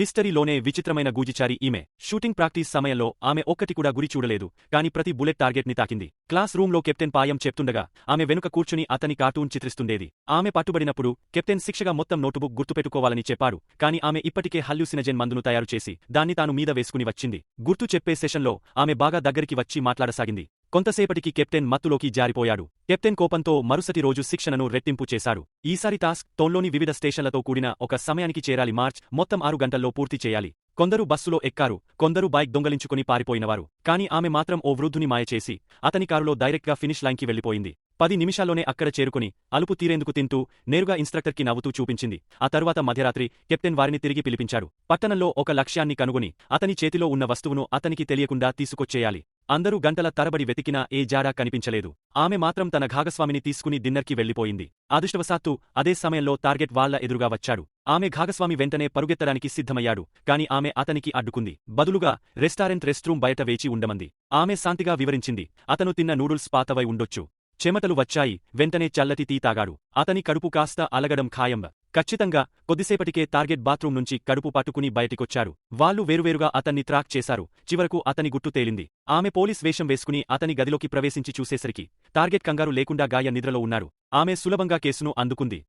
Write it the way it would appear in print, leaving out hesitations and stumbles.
హిస్టరీలోనే విచిత్రమైన గూజిచారి ఈమె. Shooting practice సమయంలో ఆమె ఒక్కటి కూడా గురి చూడలేదు, కాని ప్రతి బుల్లెట్ టార్గెట్ ని తాకింది. క్లాస్ రూంలో కెప్టెన్ పాయం చెప్తుండగా ఆమె వెనుక కూర్చుని అతని కార్టూన్ చిత్రిస్తుండేది. ఆమె పట్టుబడినప్పుడు కెప్టెన్ శిక్షగా మొత్తం నోటుబుక్ గుర్తుపెట్టుకోవాలని చెప్పాడు, కాని ఆమె ఇప్పటికే హల్యూసినజెన్ మందును తయారు చేసి దాన్ని తాను మీద వేసుకుని వచ్చింది. గుర్తు చెప్పే సెషన్లో ఆమె బాగా దగ్గరికి వచ్చి మాట్లాడసాగింది. కొంతసేపటికి కెప్టెన్ మత్తులోకి జారిపోయాడు. కెప్టెన్ కోపంతో మరుసటి రోజు శిక్షణను రెట్టింపు చేశాడు. ఈసారి టాస్క్ టౌన్లోని వివిధ స్టేషన్లతో కూడిన ఒక సమయానికి చేరాలి. మార్చ్ మొత్తం 6 గంటల్లో పూర్తి చేయాలి. కొందరు బస్సులో ఎక్కారు, కొందరు బైక్ దొంగలించుకుని పారిపోయినవారు. కాని ఆమె మాత్రం ఓ వృద్ధుని మాయచేసి అతని కారులో డైరెక్ట్గా ఫినిష్ లైన్కి వెళ్లిపోయింది. 10 నిమిషాల్లోనే అక్కడ చేరుకుని అలుపు తీరేందుకు తింటూ నేరుగా ఇన్స్ట్రక్టర్కి నవ్వుతూ చూపించింది. ఆ తరువాత మధ్యరాత్రి కెప్టెన్ వారిని తిరిగి పిలిపించాడు. పట్టణంలో ఒక లక్ష్యాన్ని కనుగొని అతని చేతిలో ఉన్న వస్తువును అతనికి తెలియకుండా తీసుకొచ్చేయాలి. అందరూ గంటల తరబడి వెతికినా ఏ జాడా కనిపించలేదు. ఆమె మాత్రం తన భాగస్వామిని తీసుకుని డిన్నర్కి వెళ్లిపోయింది. అదృష్టవశాత్తు అదే సమయంలో టార్గెట్ వాళ్ల ఎదురుగా వచ్చాడు. ఆమె భాగస్వామి వెంటనే పరుగెత్తడానికి సిద్ధమయ్యాడు, కాని ఆమె అతనికి అడ్డుకుంది. బదులుగా రెస్టారెంట్ బయట వేచి ఉండమంది. ఆమె శాంతిగా వివరించింది, అతను తిన్న నూడుల్స్ పాతవై ఉండొచ్చు. చెమటలు వచ్చాయి. వెంటనే చల్లటి టీ తాగాడు. అతని కడుపు కాస్త అలగడం ఖాయం. ఖచ్చితంగా కొద్దిసేపటికే టార్గెట్ బాత్రూం నుంచి కడుపు పట్టుకుని బయటికొచ్చారు. వాళ్లు వేరువేరుగా అతన్ని ట్రాక్ చేశారు. చివరకు అతని గుట్టు తేలింది. ఆమె పోలీస్ వేషం వేసుకుని అతని గదిలోకి ప్రవేశించి చూసేసరికి టార్గెట్ కంగారు లేకుండా గాయ నిద్రలో ఉన్నారు. ఆమె సులభంగా కేసును అందుకుంది.